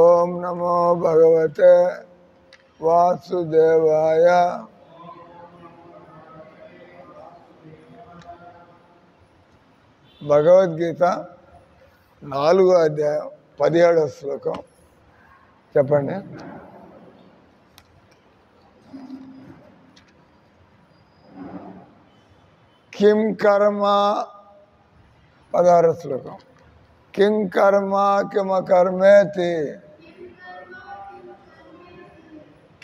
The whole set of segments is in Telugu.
ఓం నమో భగవతే వాసుదేవాయ. భగవద్గీత 4వ అధ్యాయం 17వ శ్లోకం చెప్పండి. కిం కర్మ 16వ శ్లోకం. కిం కర్మ కిమకర్మేతి,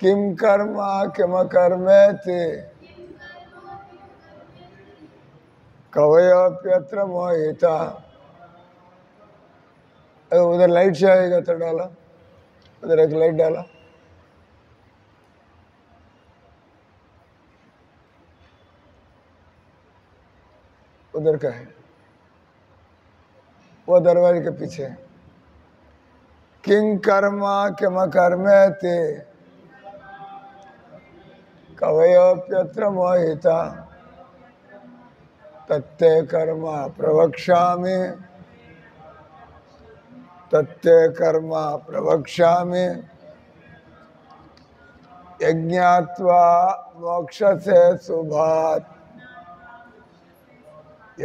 కిం కర్మ కిమకర్మేతి कवयोप्यत्र मोहिता. उधर लाइट से आएगा तो डाला, उधर एक लाइट डाला. उधर का है, वो दरवाजे के पीछे. किं कर्मा किम कर्मेति कवयोप्यत्र मोहिता तत्ते कर्म प्रवक्ष्यामि, तत्ते कर्म प्रवक्ष्यामि यज्ञात्वा मोक्षसे शुभात्,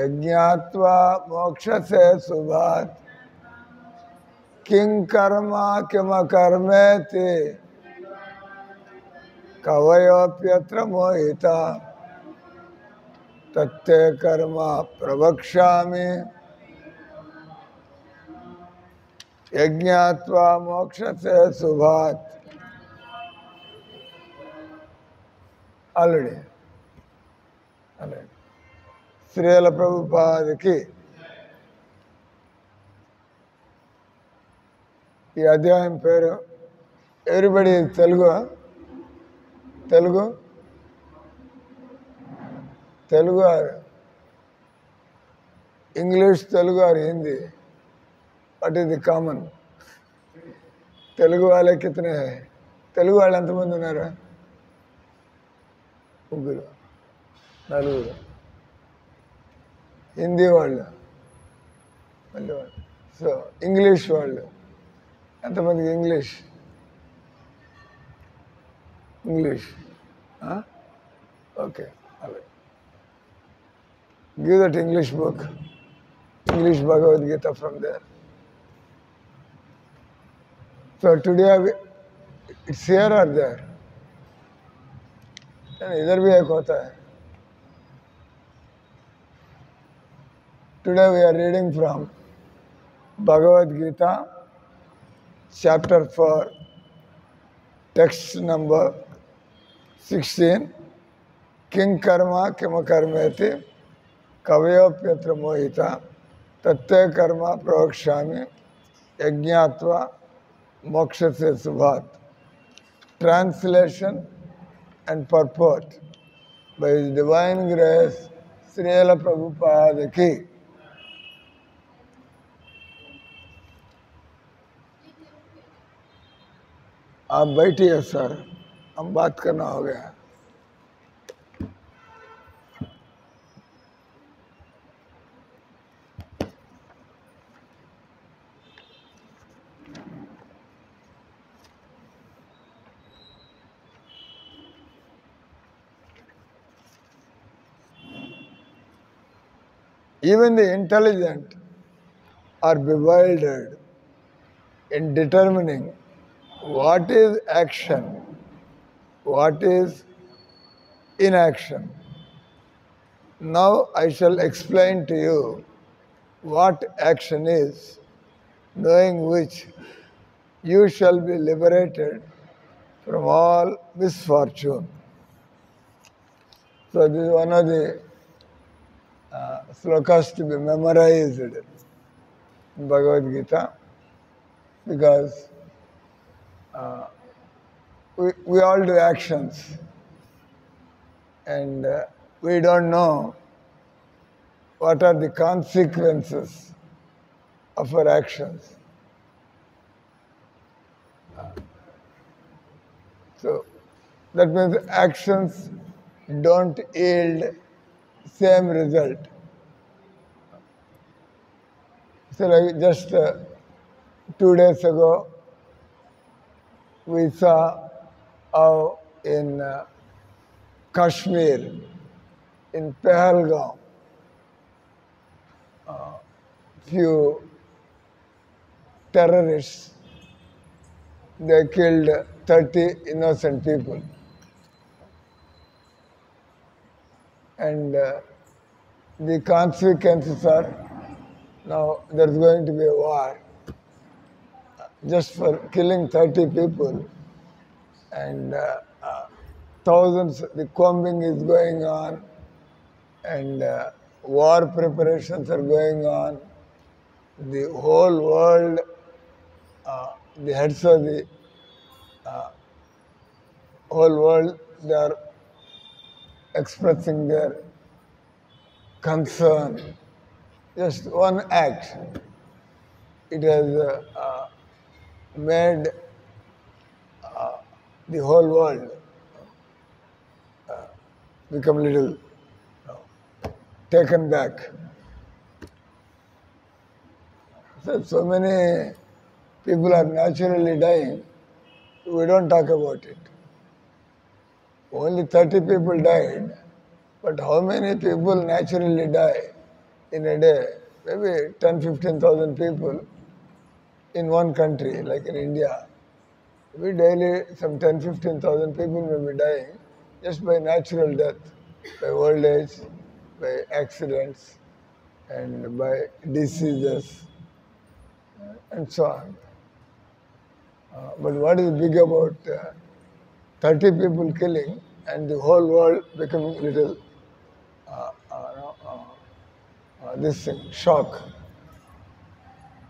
यज्ञात्वा मोक्षसे शुभात्. किं कर्म किम कर्मेति कवयोप्यत्र मोहिता तत्ते कर्म प्रवक्ष्यामि यज्ञात्वा मोक्षसे शुभात्. ఆల్రెడీ శ్రీల ప్రభుపాదికి ఈ అధ్యాయం పేరు ఎవ్రీబడి తెలుగు తెలుగు తెలుగు और इंग्लिश तेलुगु और Hindi, what is the common? Telugu వాళ్ళే कितने हैं? తెలుగు వాళ్ళు ఎంతమంది ఉన్నారు? ముగ్గురు, నలుగురు. హిందీ వాళ్ళు మళ్ళీ వాళ్ళు. సో ఇంగ్లీష్ వాళ్ళు ఎంతమందికి ఇంగ్లీష్? English okay. అలాగే give that English book, English Bhagavad Gita from there. So today it's here or there? इधर भी एक होता है. Today we are reading from Bhagavad Gita, chapter 4, text number 16. किं कर्म किम कर्मेति कवयोप्यत्र मोहिता तत्ते कर्म प्रवक्ष्यामि यज्ञात्वा मोक्षसे शुभात्. Translation and purport by His Divine Grace Srila Prabhupada ki. आप बैठिए सर, हम बात करना हो गया. Even the intelligent are bewildered in determining what is action, what is inaction. Now I shall explain to you what action is, knowing which you shall be liberated from all misfortune. So this is one of the slokas to be memorized in Bhagavad Gita, because we all do actions and we don't know what are the consequences of our actions. So that means actions don't yield same result. So like just 2 days ago, We saw how in Kashmir, in Pahalgam, few terrorists, they killed 30 innocent people. And the consequences are now there's going to be a war just for killing 30 people, and thousands, the combing is going on, and war preparations are going on. The whole world, the heads of the whole world, they are expressing their concern. Just one act, it has made the whole world become little taken back. So many people are naturally dying, we don't talk about it. Only 30 people died, but how many people naturally die in a day? Maybe 10, 15,000 people in one country, like in India. We daily, some 10, 15,000 people may be dying just by natural death, by old age, by accidents, and by diseases, and so on. But what is big about 30 people killing and the whole world becoming little, this thing, shock?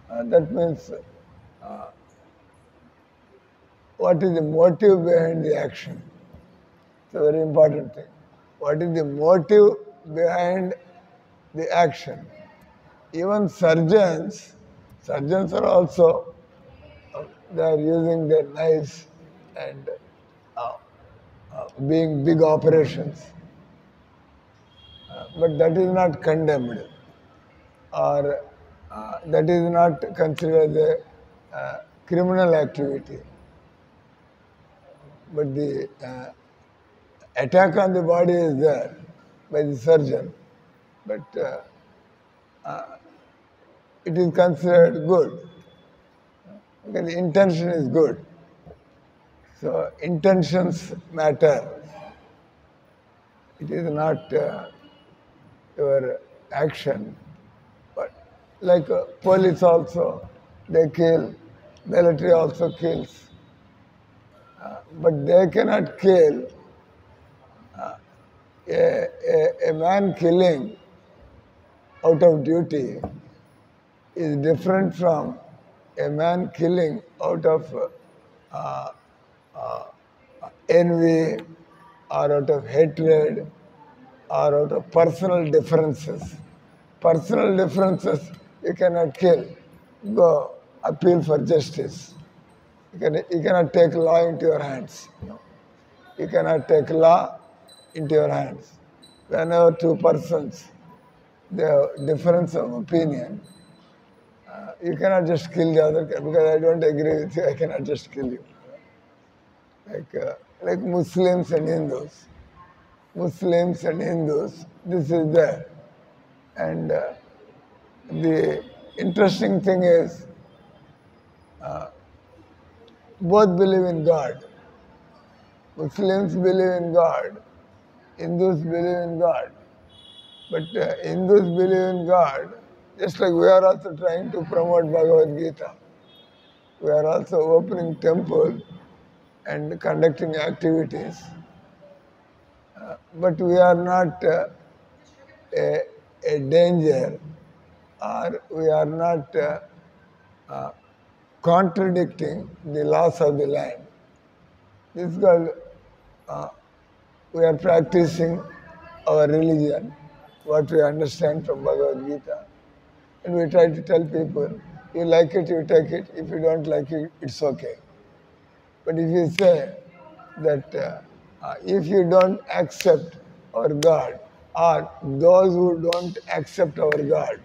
That means what is the motive behind the action? It's a very important thing. What is the motive behind the action? Even surgeons are also, they are using their knives and being big operations. But that is not condemned, or that is not considered a criminal activity. But the attack on the body is there by the surgeon, but it is considered good because the intention is good. So intentions matter. It is not your action, but like police also, they kill, military also kills, but they cannot kill. A man killing out of duty is different from a man killing out of envy or out of hatred or out of personal differences. Personal differences you cannot kill. Go appeal for justice. You cannot take law into your hands. You cannot take law into your hands. Whenever two persons, they have difference of opinion, you cannot just kill the other guy because I don't agree with you, I cannot just kill you. Like Muslims and Hindus. Muslims and Hindus, this is there. And the interesting thing is, both believe in God. Muslims believe in God, Hindus believe in God. But Hindus believe in God, just like we are also trying to promote Bhagavad Gita. We are also opening temple and conducting activities. But we are not a danger, or we are not contradicting the laws of the land. This is called, we are practicing our religion, what we understand from Bhagavad Gita. And we try to tell people, you like it, you take it. If you don't like it, it's okay. But if you say that if you don't accept our God, or those who don't accept our God,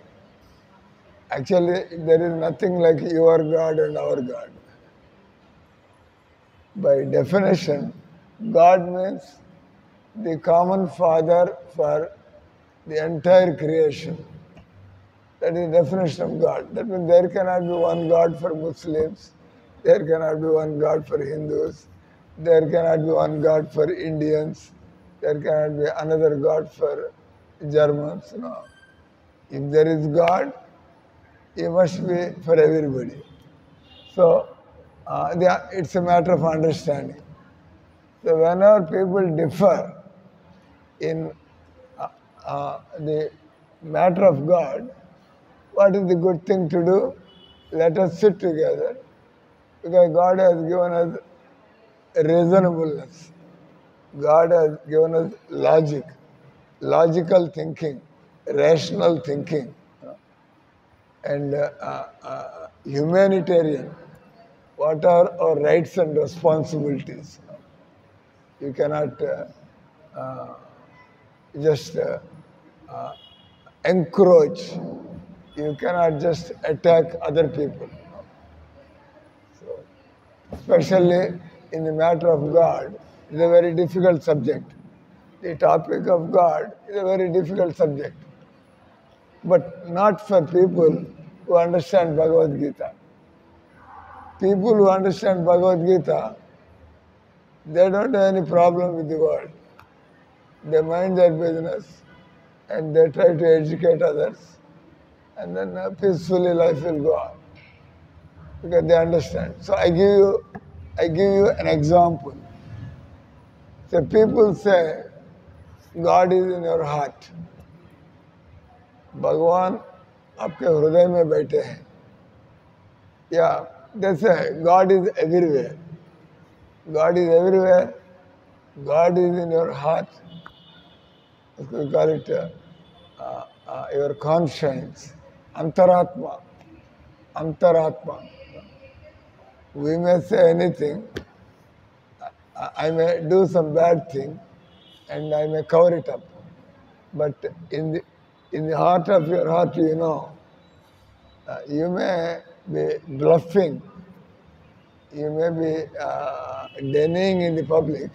actually there is nothing like your God and our God. by definition, God means the common father for the entire creation. That is the definition of God. That means there cannot be one God for Muslims, there cannot be one God for Hindus, there cannot be one God for Indians, there cannot be another God for Germans. No. If there is God, He must be for everybody. So it's a matter of understanding. So whenever people differ in the matter of God, what is the good thing to do? Let us sit together, because God has given us reasonableness. God has given us logic, logical thinking, rational thinking, and humanitarian. What are our rights and responsibilities? You cannot just encroach. You cannot just attack other people. So, especially in the matter of God, it's a very difficult subject. The topic of God is a very difficult subject, but not for people who understand Bhagavad Gita. People who understand Bhagavad Gita, they don't have any problem with the world. They mind their business and they try to educate others, and then peacefully life will go on because they understand. So I give you an example. So people say God is in your heart. भगवान आपके हृदय में बैठे हैं. Yeah, they say God is everywhere. God is everywhere. God is in your heart. We call it your conscience, antaratma. Antaratma. We may say anything. I may do some bad thing, and I may cover it up. But in the heart of your heart, you know, you may be bluffing, you may be denying in the public,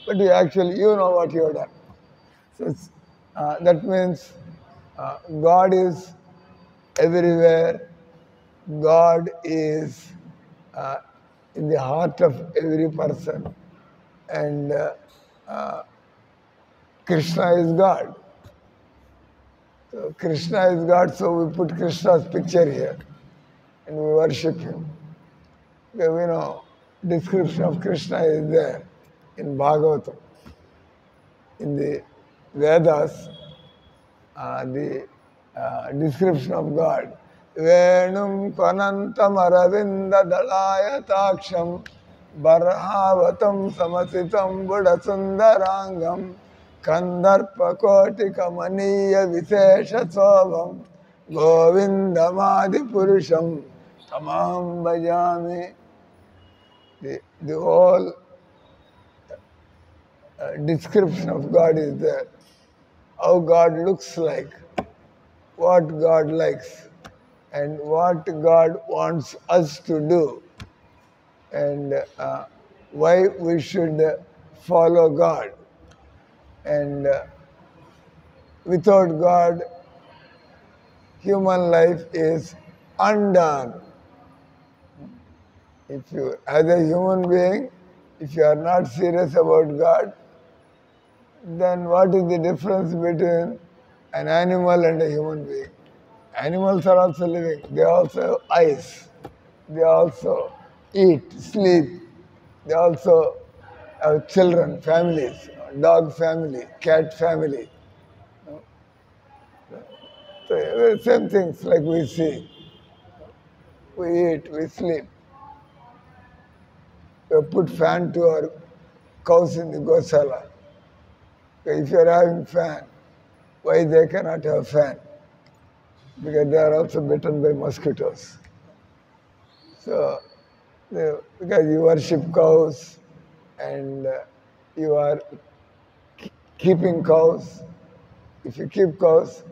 but you know what you have done. So that means God is everywhere. God is in the heart of every person, and Krishna is God. So Krishna is God, so we put Krishna's picture here and we worship him. Okay, we know description of Krishna is there in Bhagavatam. In the Vedas, the description of God. Venum kvanantam aravinda dalaya taksham barhavatam samasitam buddhasundarangam kandarpa kotika maniya visesha sobham govindamadi purusham tamam bhajami. The whole description of God is there. How God looks like, what God likes, and what God wants us to do, and why we should follow God. And without God, human life is undone. If you, as a human being, if you are not serious about God, then what is the difference between an animal and a human being? Animals are also living. They also have eyes. They also eat, sleep. They also have children, families, dog family, cat family. So same things like we see. We eat, we sleep. We put fan to our cows in the Gosala. If you are having fan, why they cannot have fan? Because they are also bitten by mosquitoes. So, because you worship cows and you are keeping cows, if you keep cows,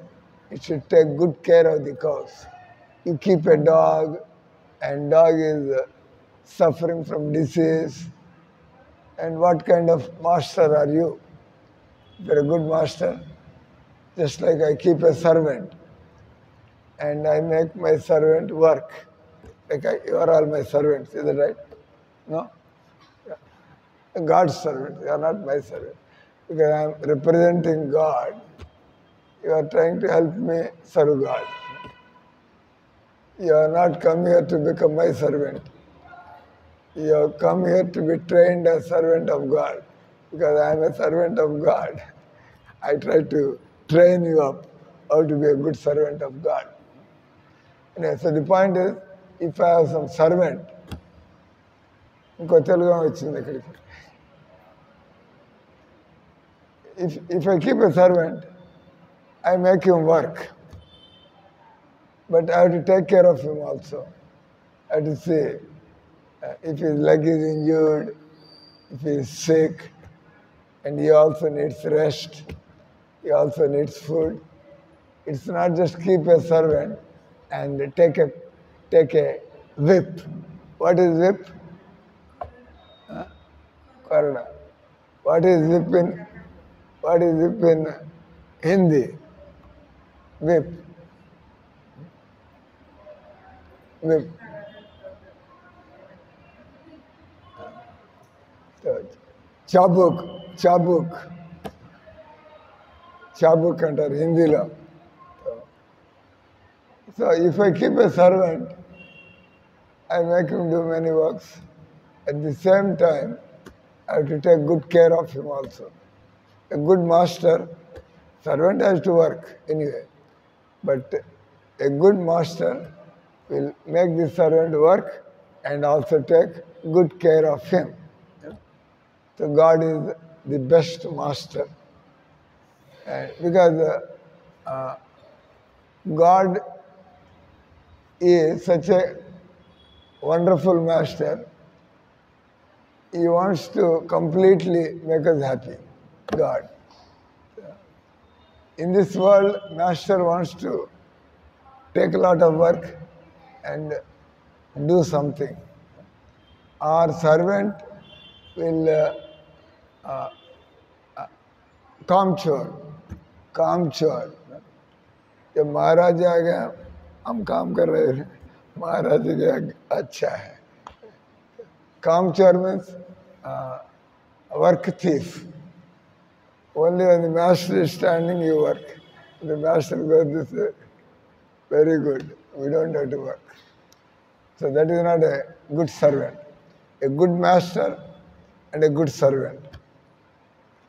you should take good care of the cows. You keep a dog, and dog is suffering from disease, And what kind of master are you? If you're a good master, just like I keep a servant and I make my servant work. You are all my servants, is that right? No? God's servant, you are not my servant. Because I am representing God, you are trying to help me serve God. You have not come here to become my servant. You have come here to be trained as servant of God. Because I am a servant of God. I try to train you up how to be a good servant of God. Anyway, so the point is, if I have some servant, ఇంకో తెలుగు వచ్చింది ఇక్కడికి. If I keep a servant, I make him work. But I have to take care of him also. I have to see if his leg is injured, if he is sick, and he also needs rest, he also needs food. It's not just keep a servant and take a whip. What is whip? Karna. What is whip in Hindi? Whip. Whip. Chabuk అంటారు హిందీలో. So if I keep a servant, I make him do many works. At the same time, I have to take good care of him also. A good master, servant has to work anyway, but a good master will make the servant work and also take good care of him. So God is the best master. Because God is such a wonderful master, he wants to completely make us happy, God. In this world, master wants to take a lot of work and do something. Our servant will काम चोर. जब महाराज आ गया, हम काम कर रहे हैं, महाराज गया, अच्छा है. काम चोर means work thief. Only when the master is standing, you work. The master goes this way, very good, we don't have to work. So that is not a good servant. A good master and a good servant.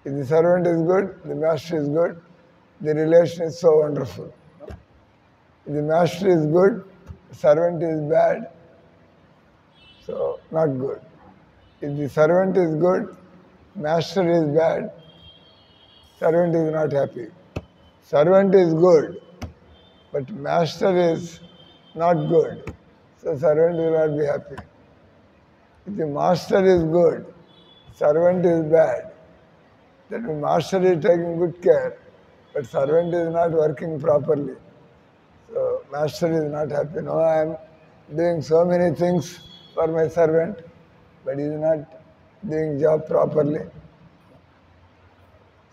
If the servant is good, the master is good, the relation is so wonderful. If the master is good, the servant is bad, so not good. If the servant is good, master is bad, servant is not happy. Servant is good, but master is not good, so servant will not be happy. If the master is good, servant is bad, that the master is taking good care, but servant is not working properly. So master is not happy. No, I am doing so many things for my servant, but he is not doing job properly.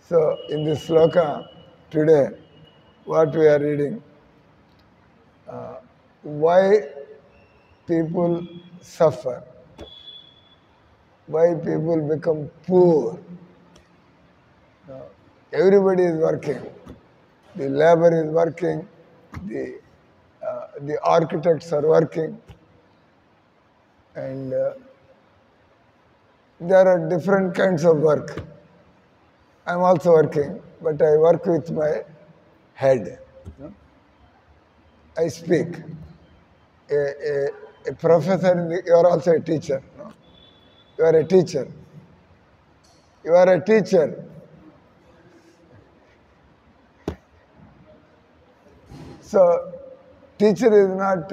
So in this sloka today, what we are reading, why people suffer, why people become poor. Everybody is working. The labor is working. The architects are working. And there are different kinds of work. I am also working, but I work with my head. I speak. A professor, you are also a teacher. No? You are a teacher. You are a teacher. So, teacher is not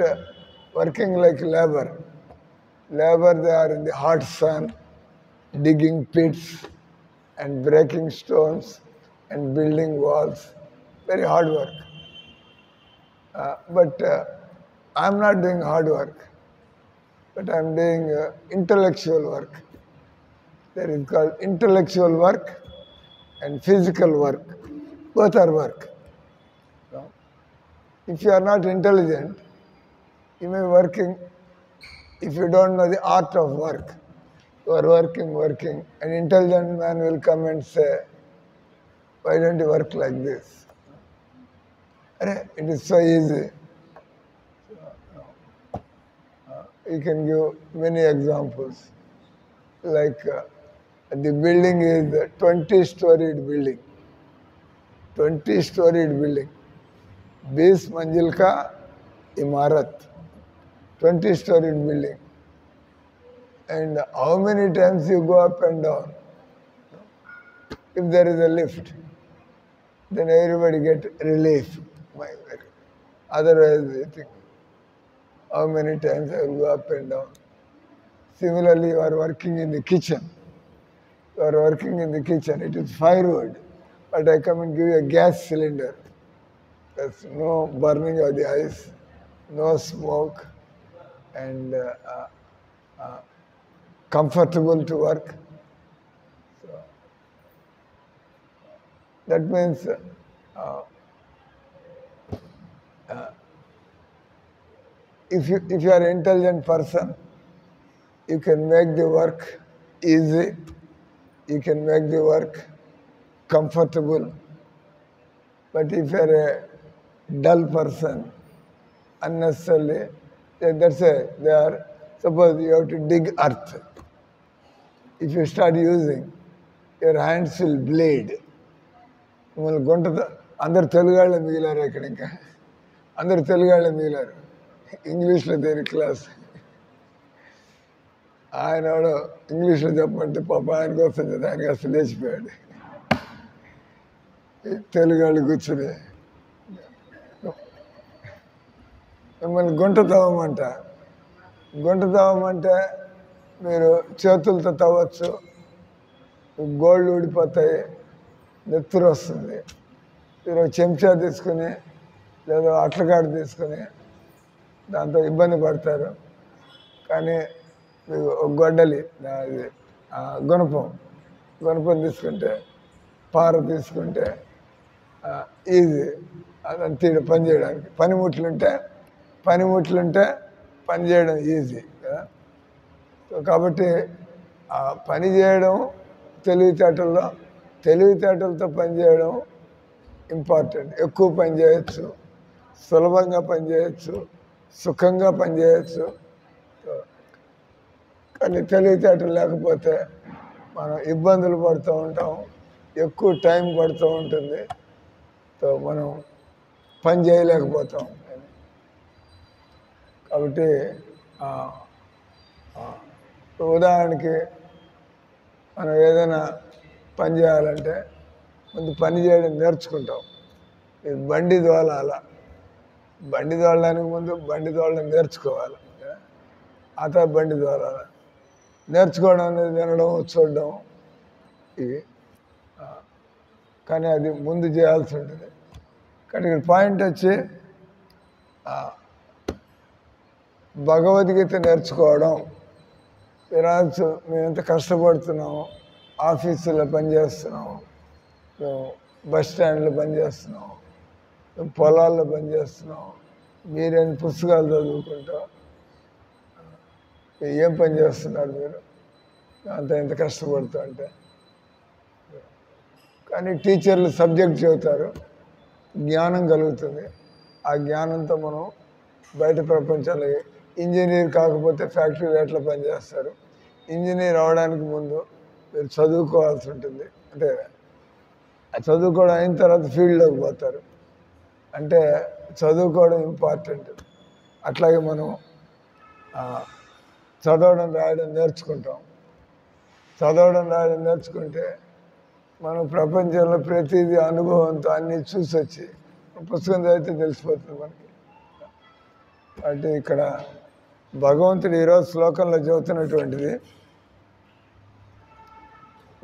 working like labor. Labor, they are in the hot sun, digging pits and breaking stones and building walls. Very hard work. But I'm not doing hard work, but I'm doing intellectual work. There is called intellectual work and physical work. Both are work. So, if you are not intelligent, you may be working. If you don't know the art of work, you are working. An intelligent man will come and say, why don't you work like this? It is so easy. You can give many examples. Like the building is a 20-storied building. 20-storied building. 20 मंजिल का इमारत. 20-storied building. And how many times you go up and down? If there is a lift, then everybody get relief. Otherwise, you think, how many times I will go up and down? Similarly, you are working in the kitchen. You are working in the kitchen. It is firewood, but I come and give you a gas cylinder. There's no burning of the ice, no smoke, and comfortable to work. So, that means if you are an intelligent person, you can make the work easy, you can make the work comfortable. But if you are a dull person, unnecessarily, suppose you have to dig earth. If you start using, your hands will bleed. మిమ్మల్ని గుంటతో అందరు తెలుగాళ్ళే మిగిలారు ఇక్కడ ఇంకా అందరు తెలుగాళ్ళే మిగిలారు ఇంగ్లీష్లో దేని క్లాస్ ఆయన ఇంగ్లీష్లో చెప్పమంటే పాప ఆయనకు వస్తుంది ఆయనకి అసలు లేచిపోయాడు తెలుగాళ్ళు కూర్చుని మిమ్మల్ని గుంట తవ్వమంటే మీరు చేతులతో తవ్వచ్చు గోళ్ళు ఊడిపోతాయి నెత్తురు వస్తుంది మీరు చెంచా తీసుకుని లేదా అట్లకాడు తీసుకుని దాంతో ఇబ్బంది పడతారు కానీ మీకు ఒక గొడ్డలి గుణపం తీసుకుంటే పార తీసుకుంటే ఈజీ అదంతా తీయడం పని చేయడానికి పనిముట్లుంటే పని చేయడం ఈజీ కదా సో కాబట్టి ఆ పని చేయడం తెలివితేటలతో పనిచేయడం ఇంపార్టెంట్. ఎక్కువ పని చేయొచ్చు, సులభంగా పనిచేయచ్చు, సుఖంగా పనిచేయచ్చు. కానీ తెలివితేటలు లేకపోతే మనం ఇబ్బందులు పడుతూ ఉంటాం, ఎక్కువ టైం పడుతూ ఉంటుంది, మనం పని చేయలేకపోతాం. కాబట్టి ఉదాహరణకి మనం ఏదైనా పని చేయాలంటే ముందు పని చేయడం నేర్చుకుంటాం. బండి తోలడానికి ముందు బండి తోలడం నేర్చుకోవాలి, ఆ తర్వాత బండి తోలాలి. నేర్చుకోవడం అనేది వినడం, చూడడం ఇవి, కానీ అది ముందు చేయాల్సి ఉంటుంది. కానీ ఇక్కడ పాయింట్ వచ్చి భగవద్గీత నేర్చుకోవడం. ఈరోజు మేము ఎంత కష్టపడుతున్నాము, ఆఫీసులో పనిచేస్తున్నాము, బస్ స్టాండ్లో పనిచేస్తున్నాము, పొలాల్లో పనిచేస్తున్నాము, మీరేం పుస్తకాలు చదువుకుంటా ఏం పని చేస్తున్నారు మీరు అంత ఎంత కష్టపడుతూ అంటే. కానీ టీచర్లు సబ్జెక్ట్ చెబుతారు, జ్ఞానం కలుగుతుంది. ఆ జ్ఞానంతో మనం బయట ప్రపంచాలు, ఇంజనీర్ కాకపోతే ఫ్యాక్టరీలో ఎట్లా పనిచేస్తారు, ఇంజనీర్ అవడానికి ముందు మీరు చదువుకోవాల్సి ఉంటుంది. అంటే చదువుకోవడం అయిన తర్వాత ఫీల్డ్లోకి పోతారు, అంటే చదువుకోవడం ఇంపార్టెంట్. అట్లాగే మనం చదవడం రాయడం నేర్చుకుంటాం. చదవడం రాయడం నేర్చుకుంటే మనం ప్రపంచంలో ప్రతిదీ అనుభవంతో అన్నీ చూసి వచ్చి పుస్తకం చదివితే తెలిసిపోతుంది మనకి. అంటే ఇక్కడ భగవంతుడు ఈరోజు శ్లోకంలో చెబుతున్నటువంటిది,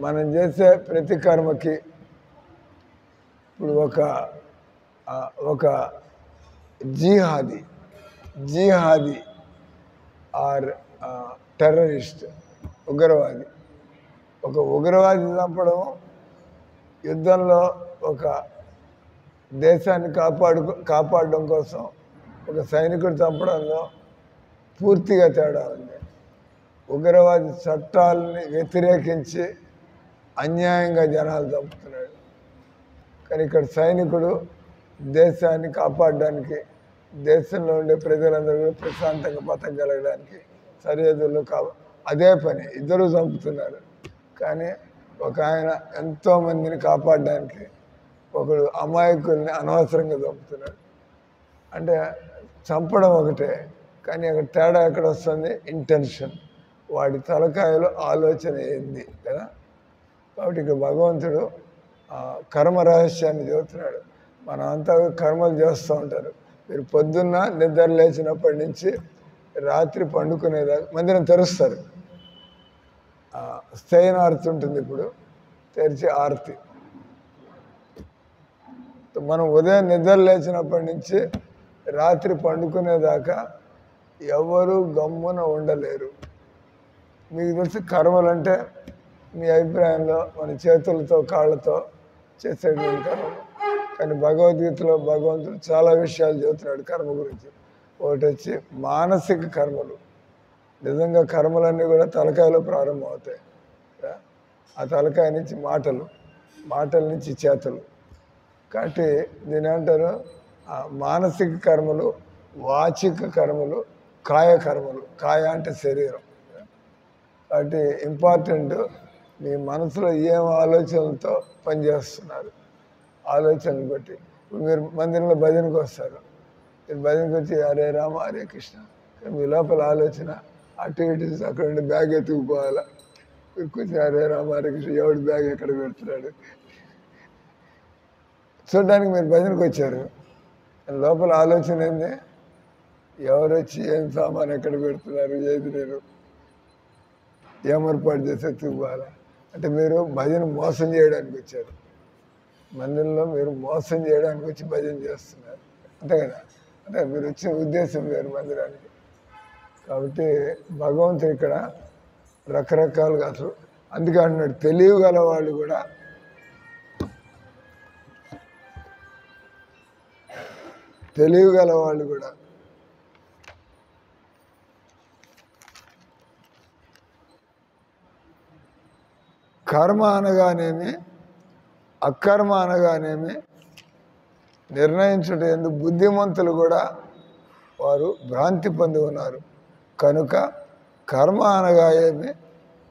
మనం చేసే ప్రతి కర్మకి ఇప్పుడు ఒక జిహాదీ ఆర్ టెర్రరిస్ట్, ఉగ్రవాది, ఒక ఉగ్రవాది చంపడం, యుద్ధంలో ఒక దేశాన్ని కాపాడడం కోసం ఒక సైనికుడు చంపడంలో పూర్తిగా తేడా ఉంది. ఉగ్రవాది చట్టాలని వ్యతిరేకించి అన్యాయంగా జనాలు చంపుతున్నాడు. కానీ ఇక్కడ సైనికుడు దేశాన్ని కాపాడడానికి, దేశంలో ఉండే ప్రజలందరూ కూడా ప్రశాంతంగా బతకగలగడానికి సరిహద్దుల్లో అదే పని, ఇద్దరు చంపుతున్నారు. కానీ ఒక ఆయన ఎంతోమందిని కాపాడడానికి ఒకడు అమాయకుల్ని అనవసరంగా చంపుతున్నాడు. అంటే చంపడం ఒకటే, కానీ అక్కడ తేడా ఎక్కడ వస్తుంది? ఇంటెన్షన్, వాడి తలకాయలో ఆలోచన ఏంది కదా. కాబట్టి ఇక్కడ భగవంతుడు కర్మ రహస్యాన్ని చెబుతున్నాడు. మనం అంతా కర్మలు చేస్తూ ఉంటారు. మీరు పొద్దున్న నిద్ర లేచినప్పటి నుంచి రాత్రి పండుకునేదాకా మందిరం తెరుస్తారు. స్థైన ఆరతి ఉంటుంది, ఇప్పుడు తెరిచి ఆరతి. మనం ఉదయం నిద్ర లేచినప్పటి నుంచి రాత్రి పండుకునేదాకా ఎవరు గమ్మున ఉండలేరు. మీకు తెలిసి కర్మలు అంటే మీ అభిప్రాయంలో మన చేతులతో కాళ్ళతో చేసేటువంటి కర్మలు. కానీ భగవద్గీతలో భగవంతుడు చాలా విషయాలు చెబుతున్నాడు కర్మ గురించి. ఒకటి వచ్చి మానసిక కర్మలు. నిజంగా కర్మలన్నీ కూడా తలకాయలో ప్రారంభం అవుతాయి. ఆ తలకాయ నుంచి మాటల నుంచి చేతలు. కాబట్టి దీని అంటారు మానసిక కర్మలు, వాచిక కర్మలు, కాయ కర్మలు. కాయ అంటే శరీరం. కాబట్టి ఇంపార్టెంట్ మీ మనసులో ఏం ఆలోచనలతో పనిచేస్తున్నారు, ఆలోచనలు బట్టి. ఇప్పుడు మీరు మందిరంలో భజనకు వస్తారు, మీరు భజనకు వచ్చి హరే రామ హరే కృష్ణ, మీ లోపల ఆలోచన అటు ఇటు అక్కడ ఉండి బ్యాగ్ ఎత్తుకుపోవాలా. మీరు కూర్చొని హరే రామ హరే కృష్ణ, ఎవడు బ్యాగ్ ఎక్కడ పెడుతున్నాడు చూడడానికి మీరు భజనకు వచ్చారు. లోపల ఆలోచన ఏంది? ఎవరు వచ్చి ఏం సామాన్ ఎక్కడ పెడుతున్నారు, ఏది నేను ఏమర్పాటు చేసి ఎత్తుకుపోవాలా. అంటే మీరు భజన మోసం చేయడానికి వచ్చారు. మందిరంలో మీరు మోసం చేయడానికి వచ్చి భజన చేస్తున్నారు, అంతే కదా. అంటే మీరు వచ్చిన ఉద్దేశం వేరు మందిరానికి. కాబట్టి భగవంతుడు ఇక్కడ రకరకాలుగా అసలు అందుకే అంటున్నాడు, తెలియగల వాళ్ళు కూడా కర్మ అనగానేమి అకర్మ అనగానేమి నిర్ణయించుట ఎందుకు బుద్ధిమంతులు కూడా వారు భ్రాంతి పొంది ఉన్నారు. కనుక కర్మ అనగా ఏమి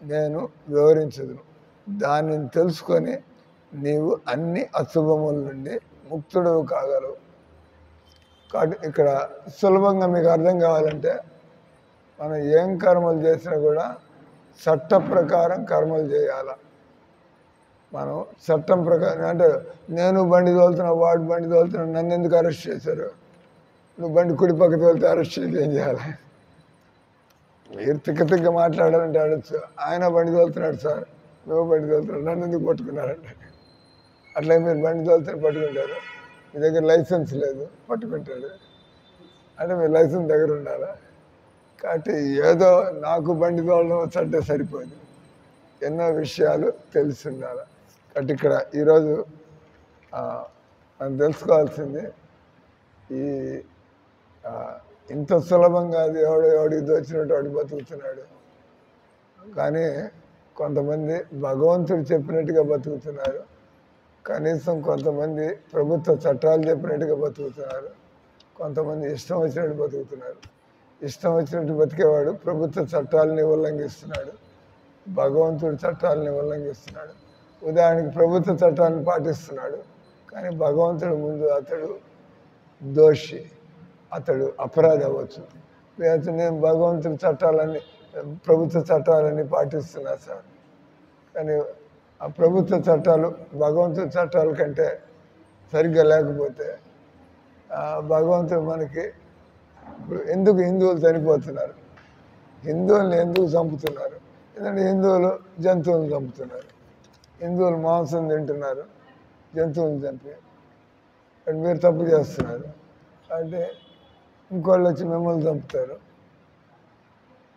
నేను వివరించదును, దానిని తెలుసుకొని నీవు అన్ని అశుభముల నుండి ముక్తుడవు కాగలవు. కాబట్టి ఇక్కడ సులభంగా మీకు అర్థం కావాలంటే, మనం ఏం కర్మలు చేసినా కూడా చట్ట ప్రకారం కర్మలు చేయాల. మనం చట్టం ప్రకారం అంటే నేను బండి తోలుతున్నా, వాడు బండి తోలుతున్నా, నన్ను ఎందుకు అరెస్ట్ చేశారు? నువ్వు బండి కుడి పక్క తోలితే అరెస్ట్ చేసి ఏం చేయాలి? మీరు తిక్క మాట్లాడాలంటే అడగచ్చు. ఆయన బండి తోలుతున్నాడు సార్, నువ్వు బండి తోలుతున్నాడు, నన్ను ఎందుకు పట్టుకున్నారంటే, అట్లా మీరు బండి తోలుతున్న పట్టుకుంటారు. మీ దగ్గర లైసెన్స్ లేదు, పట్టుకుంటాడు. అంటే మీ లైసెన్స్ దగ్గర ఉండాలా. కాబట్టి ఏదో నాకు బండి తోలడం వచ్చంటే సరిపోదు, ఎన్నో విషయాలు తెలిసి ఉండాలి. కాబట్టి ఇక్కడ ఈరోజు మనం తెలుసుకోవాల్సింది, ఈ ఇంత సులభంగా అది ఎవడికి దోచినట్టు వాడు బతుకుతున్నాడు. కానీ కొంతమంది భగవంతుడు చెప్పినట్టుగా బతుకుతున్నారు, కనీసం కొంతమంది ప్రభుత్వ చట్టాలు చెప్పినట్టుగా బతుకుతున్నారు, కొంతమంది ఇష్టం వచ్చినట్టు బతుకుతున్నారు. ఇష్టం వచ్చినట్టు బతికేవాడు ప్రభుత్వ చట్టాలని ఉల్లంఘిస్తున్నాడు, భగవంతుడి చట్టాలని ఉల్లంఘిస్తున్నాడు. ఉదాహరణకి ప్రభుత్వ చట్టాలను పాటిస్తున్నాడు, కానీ భగవంతుడి ముందు అతడు దోషి, అతడు అపరాధి అవ్వచ్చు. నేను భగవంతుడి చట్టాలన్నీ, ప్రభుత్వ చట్టాలన్నీ పాటిస్తున్నా సార్, కానీ ఆ ప్రభుత్వ చట్టాలు భగవంతుడి చట్టాల కంటే సరిగ్గా లేకపోతే భగవంతుడు మనకి ఇప్పుడు ఎందుకు హిందువులు చనిపోతున్నారు, హిందువుల్ని ఎందుకు చంపుతున్నారు? ఎందుకంటే హిందువులు జంతువులను చంపుతున్నారు, హిందువులు మాంసం తింటున్నారు, జంతువులను చంపి మీరు తప్పు చేస్తున్నారు. అంటే ఇంకోళ్ళు వచ్చి మిమ్మల్ని చంపుతారు,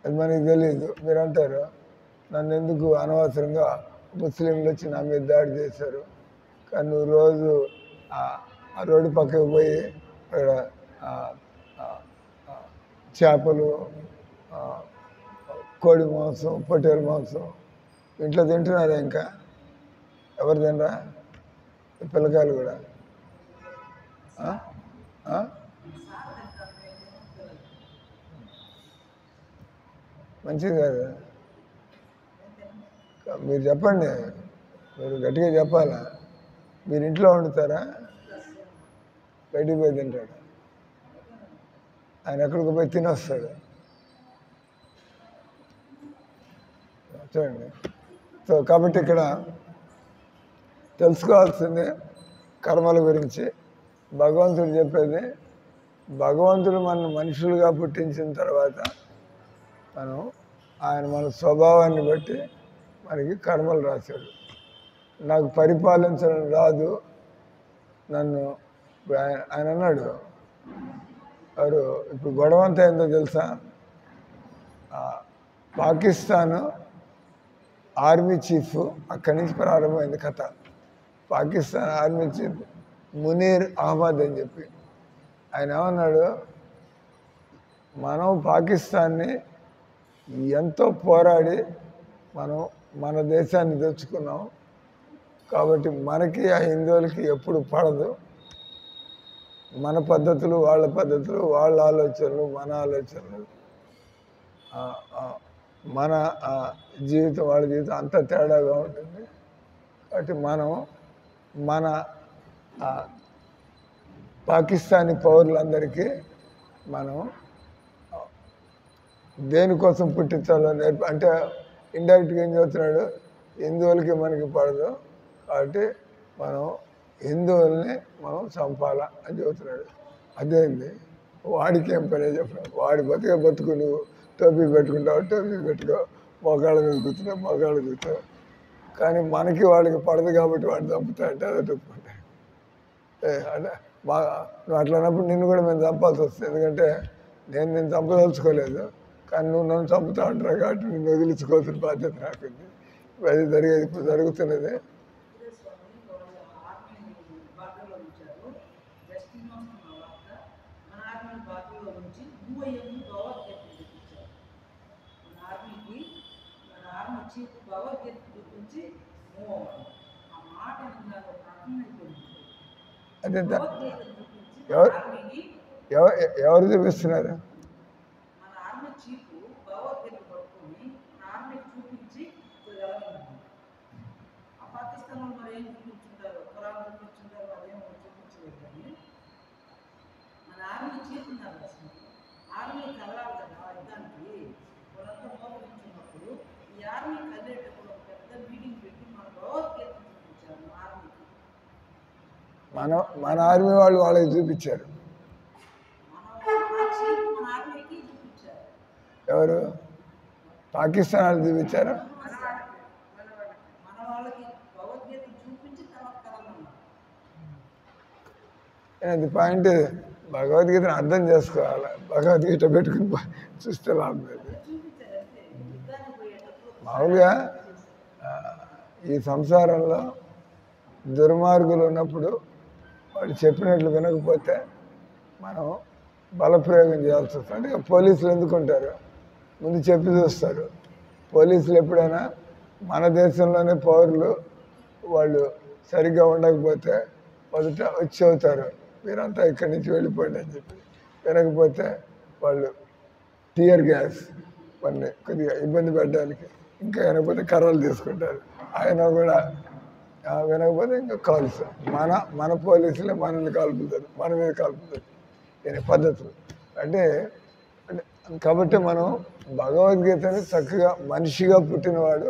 అది మనకి తెలియదు. మీరు అంటారు నన్ను ఎందుకు అనవసరంగా ముస్లింలు వచ్చి నా మీద దాడి చేశారు, కానీ నువ్వు రోజు ఆ రోడ్డు పక్కకు పోయి అక్కడ చేపలు, కోడి మాంసం, పొట్టేలు మాంసం ఇంట్లో తింటున్నారా? ఇంకా ఎవరు తినరా? పిల్లకాయలు కూడా మంచిది కాదు. మీరు చెప్పండి, మీరు గట్టిగా చెప్పాలా. మీరు ఇంట్లో వండుతారా? బయటికి పోయి తింటాడు. ఆయన ఎక్కడికి పోయి తినొస్తాడు. చూడండి. సో కాబట్టి ఇక్కడ తెలుసుకోవాల్సింది కర్మల గురించి. భగవంతుడు చెప్పేది, భగవంతుడు మన మనుషులుగా పుట్టించిన తర్వాత ఆయన మన స్వభావాన్ని బట్టి మనకి కర్మలు రాశాడు. నాకు పరిపాలించడం రాదు, నన్ను ఆయన అన్నాడు. వాడు ఇప్పుడు గొడవ అంతా ఏందో తెలుసా? పాకిస్తాను ఆర్మీ చీఫ్, అక్కడి నుంచి ప్రారంభమైంది కథ. పాకిస్తాన్ ఆర్మీ చీఫ్ మునీర్ అహ్మద్ అని చెప్పి ఆయన ఏమన్నాడు, మనం పాకిస్తాన్ని ఎంతో పోరాడి మన దేశాన్ని తెచ్చుకున్నాం, కాబట్టి మనకి ఆ హిందువులకి ఎప్పుడు పడదు. మన పద్ధతులు వాళ్ళ పద్ధతులు, వాళ్ళ ఆలోచనలు మన ఆలోచనలు, మన జీవితం వాళ్ళ జీవితం అంత తేడాగా ఉంటుంది. కాబట్టి మన పాకిస్తానీ పౌరులందరికీ మనం దేనికోసం పుట్టించాలో అంటే ఇండైరెక్ట్గా ఏం చెబుతున్నాడు, హిందువులకి మనకి పడదు, కాబట్టి మనం హిందువుల్ని మనం చంపాలా అని చెబుతున్నాడు. అదేంది, వాడికి ఏం పనే చెప్పాడు? వాడి బతుకు నువ్వు టోపీ పెట్టుకుంటావు, టోపీ పెట్టుకో, మోకాళ్ళ మీద కూర్చున్నావు, మోకాళ్ళు కూర్చో, కానీ మనకి వాడికి పడదు కాబట్టి వాడిని చంపుతా అంటే అదే ఒప్పుకుంటాయి. అంటే నువ్వు అట్లా అన్నప్పుడు నిన్ను కూడా మేము చంపాల్సి వస్తుంది, ఎందుకంటే నేను చంపదలుచుకోలేదు, కానీ నువ్వు నన్ను చంపుతా అంటారు కాబట్టి నిన్ను వదిలించుకోవాల్సిన బాధ్యత నాకుంది. అది జరిగేది, ఇప్పుడు జరుగుతున్నది. అదే ఎవరు చూపిస్తున్నారు? మన ఆర్మీ వాళ్ళు వాళ్ళకి చూపించారు. ఎవరు? పాకిస్తాన్ వాళ్ళు చూపించారు. అది పాయింట్. భగవద్గీతను అర్థం చేసుకోవాలి, భగవద్గీత పెట్టుకుని చూస్తే లాభం లేదు. మామూలుగా ఈ సంసారంలో దుర్మార్గులు ఉన్నప్పుడు వాళ్ళు చెప్పినట్లు వినకపోతే మనం బలప్రయోగం చేయాల్సి వస్తుంది. అంటే పోలీసులు ఎందుకుంటారు, ముందు చెప్పి చూస్తారు. పోలీసులు ఎప్పుడైనా మన దేశంలోనే పౌరులు వాళ్ళు సరిగ్గా ఉండకపోతే మొదట వచ్చి అవుతారు, మీరంతా ఇక్కడి నుంచి వెళ్ళిపోండి అని చెప్పి. వినకపోతే వాళ్ళు టియర్ గ్యాస్ వాళ్ళని కొద్దిగా ఇబ్బంది పెట్టడానికి, ఇంకా వినకపోతే కర్రలు తీసుకుంటారు. ఆయన కూడా వినకపోతే ఇంకా కాల్స్. మన పోలీసులే మనల్ని కాల్పుతారు, మన మీద కాల్పుతారు. దీని పద్ధతులు అంటే కాబట్టి మనం భగవద్గీతని చక్కగా మనిషిగా పుట్టినవాడు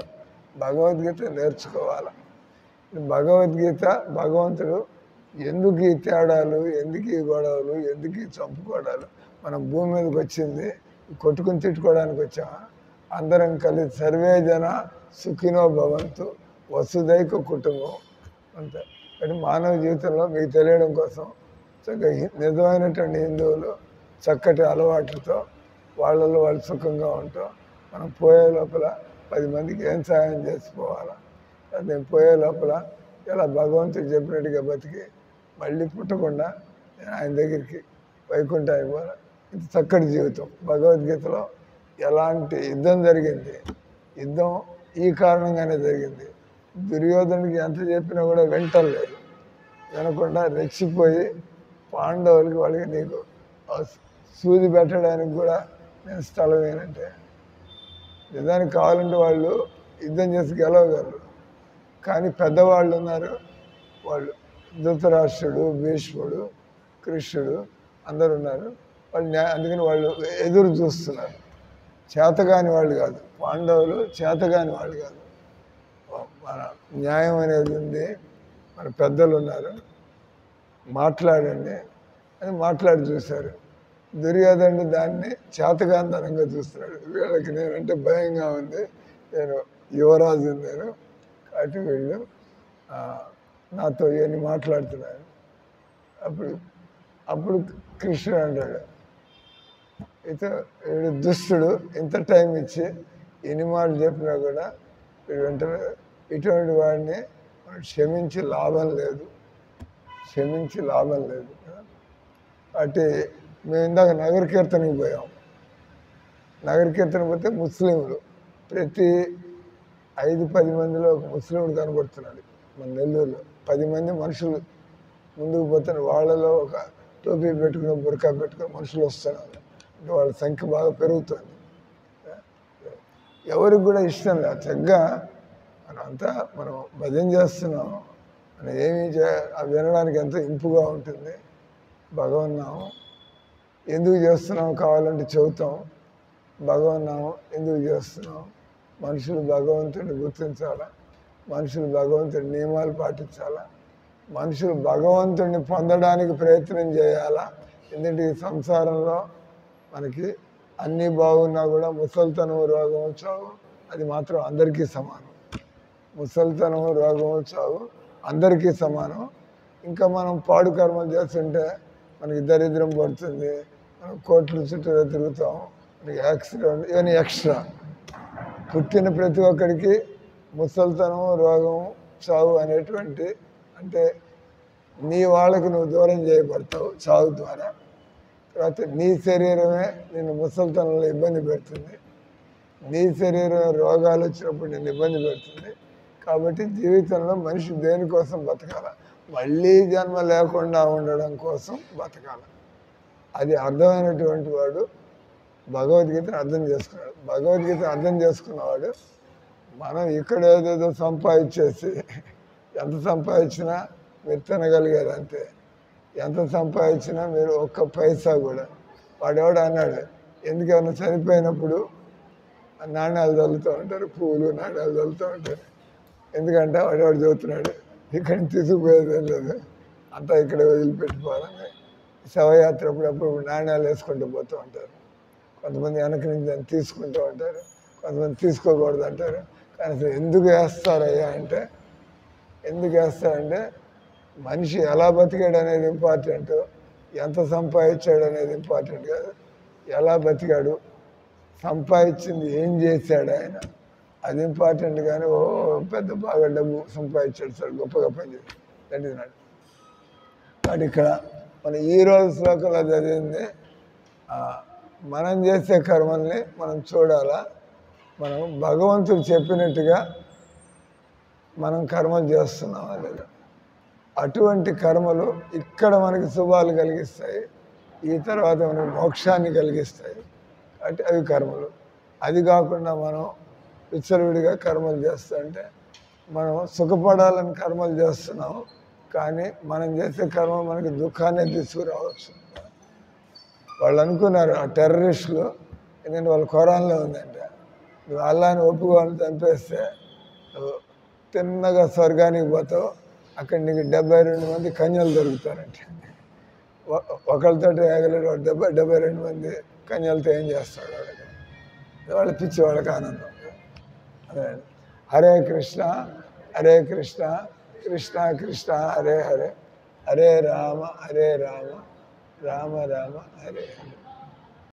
భగవద్గీత నేర్చుకోవాలి. భగవద్గీత భగవంతుడు ఎందుకు ఈ తేడాలు, ఎందుకు ఈ గొడవలు, ఎందుకు ఈ చంపుకోవడాలు, మనం భూమి మీదకి వచ్చింది కొట్టుకుని తిట్టుకోవడానికి వచ్చామా? అందరం కలిసి సర్వే జన సుఖినో భవంతు వసుదైక కుటుంబం అంతే. అంటే మానవ జీవితంలో మీకు తెలియడం కోసం చక్కగా నిజమైనటువంటి హిందువులు చక్కటి అలవాట్లతో వాళ్ళలో వాళ్ళు సుఖంగా ఉంటాం. మనం పోయే లోపల 10 మందికి ఏం సహాయం చేసిపోవాలా. నేను పోయే లోపల ఇలా భగవంతుడు చెప్పినట్టుగా బతికి మళ్ళీ పుట్టకుండా నేను ఆయన దగ్గరికి వైకుంఠానికి పోవాలి. ఇది చక్కటి జీవితం. భగవద్గీతలో ఎలాంటి యుద్ధం జరిగింది, యుద్ధం ఈ కారణంగానే జరిగింది. దుర్యోధనుడికి ఎంత చెప్పినా కూడా వింటలేదు. వినకుండా రెచ్చిపోయి పాండవులకి వాళ్ళకి నీకు సూది పెట్టడానికి కూడా నేను స్థలం ఏనంటే నిజానికి కావాలంటే వాళ్ళు యుద్ధం చేసి గెలవగలరు. కానీ పెద్దవాళ్ళు ఉన్నారు, వాళ్ళు ధృతరాష్ట్రుడు, భీష్ముడు, కృష్ణుడు అందరు ఉన్నారు. వాళ్ళు అందుకని వాళ్ళు ఎదురు చూస్తున్నారు. చేతగాని వాళ్ళు కాదు, పాండవులు చేతగాని వాళ్ళు కాదు. మన న్యాయం అనేది ఉంది, మన పెద్దలు ఉన్నారు, మాట్లాడండి అని మాట్లాడి చూశారు. దుర్యోధనుడు దాన్ని చేతగాంతనంగా చూస్తున్నాడు. వీళ్ళకి నేనంటే భయంగా ఉంది, నేను యువరాజు నేను, కాబట్టి వీళ్ళు నాతో ఇవన్నీ మాట్లాడుతున్నారు. అప్పుడు కృష్ణుడు అంటాడు, వీడు దుష్టుడు, ఇంత టైం ఇచ్చి ఎన్ని మాటలు చెప్పినా కూడా వీడు వెంటనే ఇటువంటి వాడిని క్షమించి లాభం లేదు, క్షమించి లాభం లేదు. కాబట్టి మేము ఇందాక నగర కీర్తనకి పోయాం. నగర కీర్తన పోతే ముస్లింలు ప్రతి 5-10 మందిలో ఒక ముస్లిండు కనబడుతున్నాడు. మన నెల్లూరులో 10 మంది మనుషులు ముందుకు పోతున్నారు. వాళ్ళలో ఒక టోపీ పెట్టుకుని బురకా పెట్టుకుని మనుషులు వస్తున్నారు. అంటే వాళ్ళ సంఖ్య బాగా పెరుగుతుంది. ఎవరికి కూడా ఇష్టం లేదు. చక్కగా మనం భజన చేస్తున్నాం, మనం ఏమీ వినడానికి ఎంతో ఇంపుగా ఉంటుంది. భగవన్నామం ఎందుకు చేస్తున్నాం కావాలంటే చెబుతాం. భగవన్నామం ఎందుకు చేస్తున్నాం, మనుషులు భగవంతుడిని గుర్తించాలా, మనుషులు భగవంతుడి నియమాలు పాటించాలా, మనుషులు భగవంతుడిని పొందడానికి ప్రయత్నం చేయాలా. ఎందుకంటే ఈ సంసారంలో మనకి అన్నీ బాగున్నా కూడా ముసలితనం, రోగం, చావు అది మాత్రం అందరికీ సమానం. ముసలితనం, రోగం, చావు అందరికీ సమానం. ఇంకా మనం పాడు కర్మలు చేస్తుంటే మనకి దరిద్రం పడుతుంది, మనం కోట్ల చుట్టూ తిరుగుతాం, మనకి యాక్సిడెంట్, ఇవన్నీ ఎక్స్ట్రా. పుట్టిన ప్రతి ఒక్కడికి ముసలితనం, రోగం, చావు అనేటువంటి, అంటే నీ వాళ్ళకి నువ్వు దూరం చేయబడతావు చావు ద్వారా. తర్వాత నీ శరీరమే నిన్ను ముసలితనంలో ఇబ్బంది పెడుతుంది, నీ శరీరం రోగాలు వచ్చినప్పుడు నిన్ను ఇబ్బంది పెడుతుంది. కాబట్టి జీవితంలో మనిషి దేనికోసం బతకాల, మళ్ళీ జన్మ లేకుండా ఉండడం కోసం బతకాల. అది అర్థమైనటువంటి వాడు భగవద్గీతను అర్థం చేసుకున్నాడు. భగవద్గీతను అర్థం చేసుకున్నవాడు మనం ఇక్కడ ఏదేదో సంపాదించేసి, ఎంత సంపాదించినా మీరు తినగలిగారు అంతే, ఎంత సంపాదించినా మీరు ఒక్క పైసా కూడా. వాడెవడు అన్నాడు, ఎందుకన్నా చనిపోయినప్పుడు నాణ్యాలు చల్లుతూ ఉంటారు, పువ్వులు నాణ్యాలు చల్లుతూ ఉంటారు. ఎందుకంటే వాడెవడు చదువుతున్నాడు, ఇక్కడ తీసుకుపోయేది లేదు, అంతా ఇక్కడ వదిలిపెట్టిపోవాలని. శవయాత్ర అప్పుడప్పుడు నాణ్యాలు వేసుకుంటూ పోతూ ఉంటారు. కొంతమంది వెనక నుంచి దాన్ని తీసుకుంటూ ఉంటారు, కొంతమంది తీసుకోకూడదు అంటారు. కానీ అసలు ఎందుకు వేస్తారయ్యా అంటే, ఎందుకు వేస్తారంటే మనిషి ఎలా బతికాడు అనేది ఇంపార్టెంట్, ఎంత సంపాదించాడు అనేది ఇంపార్టెంట్ కాదు. ఎలా బతికాడు, సంపాదించింది ఏం చేశాడు ఆయన, అది ఇంపార్టెంట్. కానీ ఓ పెద్ద బాగా డబ్బు సంపాదించాడు సార్, గొప్పగా పనిచేస్తాడు నాడు. కాబట్టి ఇక్కడ మనం ఈరోజు శ్లోకంలో చదివింది, మనం చేసే కర్మల్ని మనం చూడాలా. మనం భగవంతుడు చెప్పినట్టుగా మనం కర్మలు చేస్తున్నామా లేదా. అటువంటి కర్మలు ఇక్కడ మనకి శుభాలు కలిగిస్తాయి, ఈ తర్వాత మనకి మోక్షాన్ని కలిగిస్తాయి. కాబట్టి అవి కర్మలు. అది కాకుండా మనం విచ్చలవిడిగా కర్మలు చేస్తుంటే మనం సుఖపడాలని కర్మలు చేస్తున్నాం, కానీ మనం చేసే కర్మ మనకి దుఃఖాన్ని తీసుకురావచ్చు. వాళ్ళు అనుకున్నారు, ఆ టెర్రరిస్టులు, ఎందుకంటే వాళ్ళ ఖురాన్లో ఉందంటే, నువ్వు అల్లాని ఒప్పుకోవాలని చంపేస్తే నువ్వు తిన్నగా స్వర్గానికి పోతావు, అక్కడ నీకు 72 మంది కన్యలు దొరుకుతారంటే. ఒకరితో ఏగలేడు, 72 మంది కన్యలతో ఏం చేస్తాడు వాళ్ళకి, వాళ్ళ పిచ్చి వాళ్ళకి ఆనందం. అదే హరే కృష్ణ హరే కృష్ణ కృష్ణ కృష్ణ హరే హరే, హరే రామ రామ రామ హరే హరే.